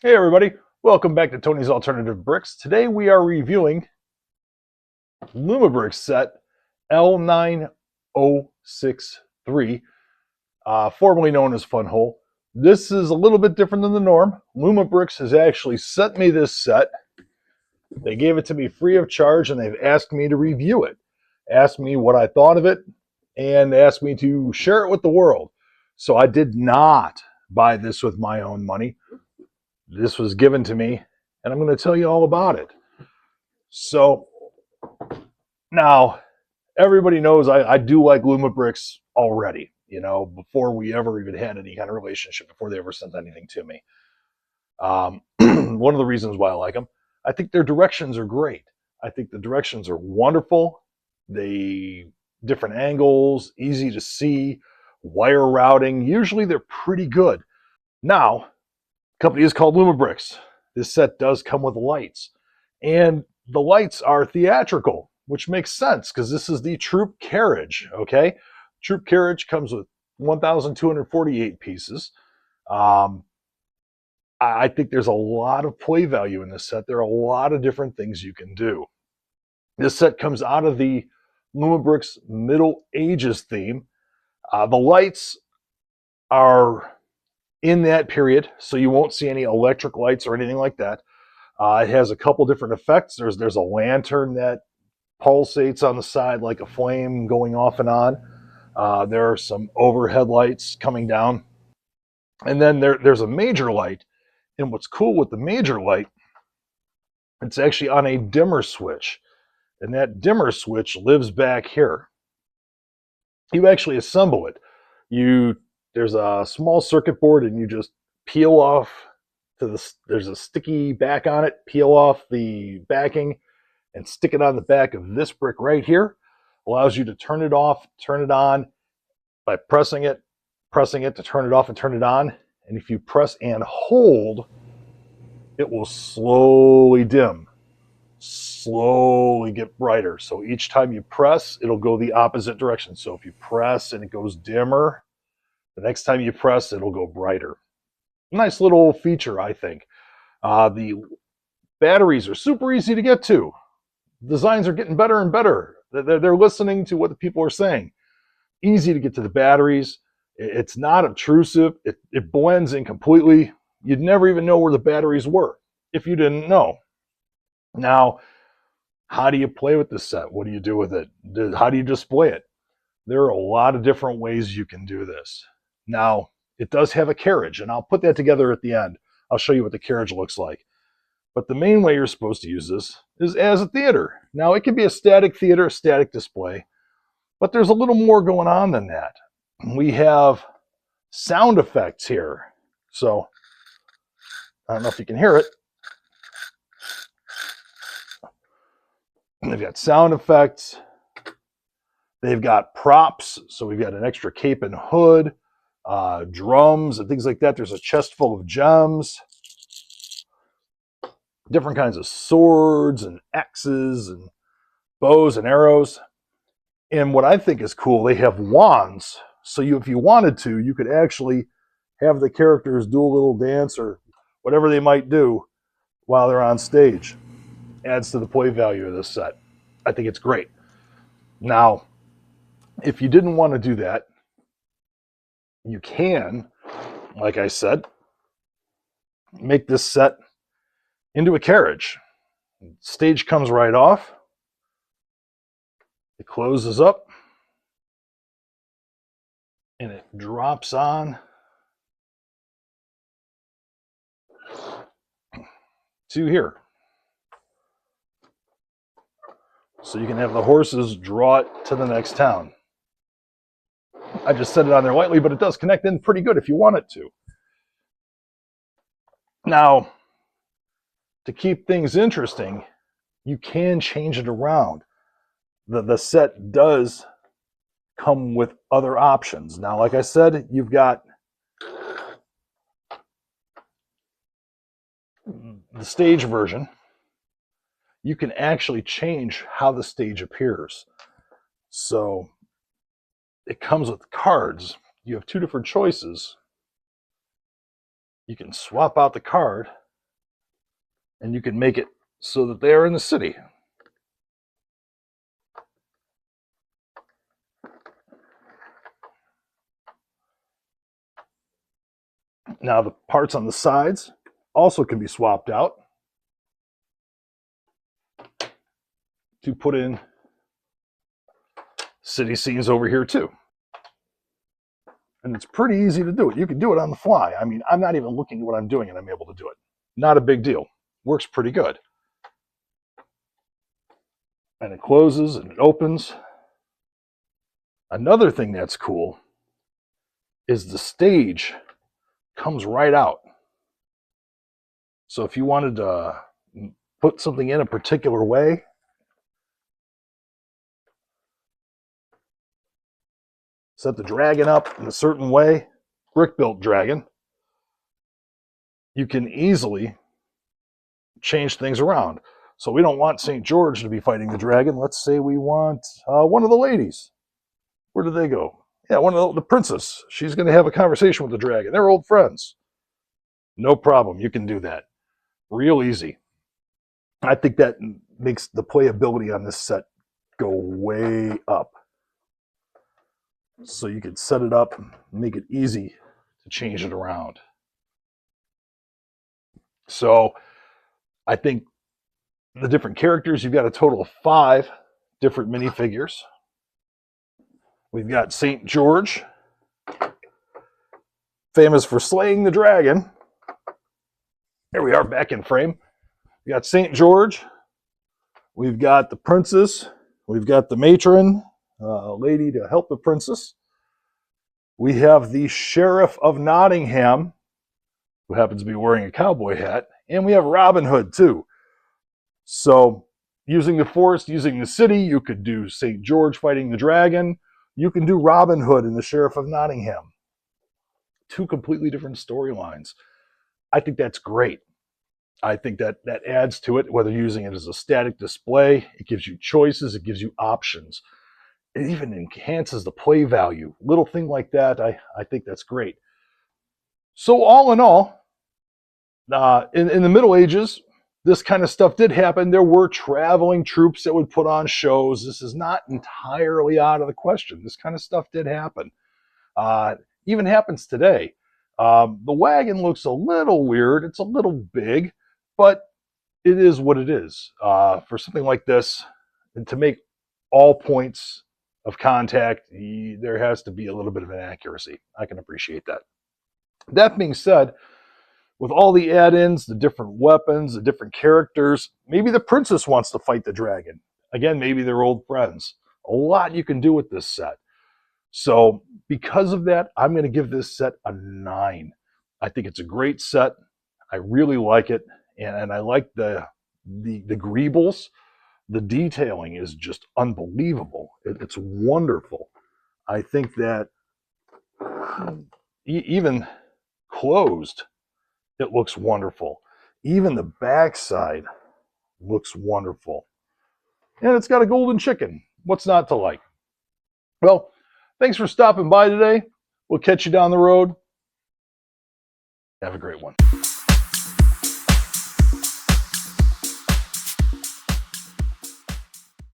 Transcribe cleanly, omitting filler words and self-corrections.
Hey everybody, welcome back to Tony's Alternative Bricks. Today we are reviewing Lumibricks set L9063, formerly known as Funwhole. This is a little bit different than the norm. Lumibricks has actually sent me this set. They gave it to me free of charge and they've asked me to review it. Asked me what I thought of it and asked me to share it with the world. So I did not buy this with my own money. This was given to me, and I'm going to tell you all about it. So, now, everybody knows I do like Lumibricks already, you know, before we ever even had any kind of relationship, before they ever sent anything to me. One of the reasons why I like them, I think their directions are great. I think the directions are wonderful. Different angles, easy to see, wire routing. Usually they're pretty good. Now, company is called Lumibricks. This set does come with lights, and the lights are theatrical, which makes sense because this is the Troupe Carriage. Okay, Troupe Carriage comes with 1,248 pieces. I think there's a lot of play value in this set. There are a lot of different things you can do. This set comes out of the Lumibricks Middle Ages theme. The lights are in that period, so you won't see any electric lights or anything like that. It has a couple different effects. There's a lantern that pulsates on the side like a flame going off and on. There are some overhead lights coming down. And then there's a major light. And what's cool with the major light, it's actually on a dimmer switch. And that dimmer switch lives back here. You actually assemble it. There's a small circuit board and you just peel off there's a sticky back on it, peel off the backing and stick it on the back of this brick right here. Allows you to turn it off, turn it on by pressing it to turn it off and turn it on. And if you press and hold, it will slowly dim, slowly get brighter. So each time you press, it'll go the opposite direction. So if you press and it goes dimmer, the next time you press, it'll go brighter. Nice little feature, I think. The batteries are super easy to get to. Designs are getting better and better. They're listening to what the people are saying. Easy to get to the batteries. It's not obtrusive. It blends in completely. You'd never even know where the batteries were if you didn't know. Now, how do you play with this set? What do you do with it? How do you display it? There are a lot of different ways you can do this. Now, it does have a carriage, and I'll put that together at the end. I'll show you what the carriage looks like. But the main way you're supposed to use this is as a theater. Now, it can be a static theater, a static display, but there's a little more going on than that. We have sound effects here. So, I don't know if you can hear it. They've got sound effects. They've got props. So we've got an extra cape and hood, drums and things like that. There's a chest full of gems, different kinds of swords and axes and bows and arrows. And what I think is cool, they have wands. So if you wanted to, you could actually have the characters do a little dance or whatever they might do while they're on stage. Adds to the play value of this set. I think it's great. Now, if you didn't want to do that, you can, like I said, make this set into a carriage. Stage comes right off. It closes up. And it drops on to here. So you can have the horses draw it to the next town. I just set it on there lightly, but it does connect in pretty good if you want it to. Now, to keep things interesting, you can change it around. The set does come with other options. Now, like I said, you've got the stage version. You can actually change how the stage appears. So it comes with cards. You have two different choices. You can swap out the card and you can make it so that they are in the city. Now the parts on the sides also can be swapped out to put in city scenes over here too. And it's pretty easy to do it. You can do it on the fly. I mean, I'm not even looking at what I'm doing and I'm able to do it. Not a big deal. Works pretty good. And it closes and it opens. Another thing that's cool is the stage comes right out. So if you wanted to put something in a particular way, set the dragon up in a certain way, brick-built dragon, you can easily change things around. So we don't want St. George to be fighting the dragon. Let's say we want one of the ladies. Where do they go? Yeah, one of the princess. She's going to have a conversation with the dragon. They're old friends. No problem. You can do that. Real easy. I think that makes the playability on this set go way up. So you can set it up and make it easy to change it around. So I think the different characters, you've got a total of 5 different minifigures. We've got St. George, famous for slaying the dragon. There we are, back in frame. We got St. George. We've got the princess. We've got the matron, a lady to help the princess. We have the Sheriff of Nottingham, who happens to be wearing a cowboy hat. And we have Robin Hood, too. So, using the forest, using the city, you could do St. George fighting the dragon. You can do Robin Hood and the Sheriff of Nottingham. 2 completely different storylines. I think that's great. I think that adds to it, whether you're using it as a static display, it gives you choices, it gives you options. It even enhances the play value. Little thing like that, I think that's great. So all in all, in the Middle Ages, this kind of stuff did happen. There were traveling troops that would put on shows. This is not entirely out of the question. This kind of stuff did happen. Even happens today. The wagon looks a little weird. It's a little big, but it is what it is. For something like this, and to make all points of contact, there has to be a little bit of inaccuracy. I can appreciate that. That being said, with all the add-ins, the different weapons, the different characters, maybe the princess wants to fight the dragon. Again, maybe they're old friends. A lot you can do with this set. So because of that, I'm going to give this set a 9. I think it's a great set. I really like it. And I like the greebles. The detailing is just unbelievable. It's wonderful. I think that even closed, it looks wonderful. Even the backside looks wonderful. And it's got a golden chicken. What's not to like? Well, thanks for stopping by today. We'll catch you down the road. Have a great one.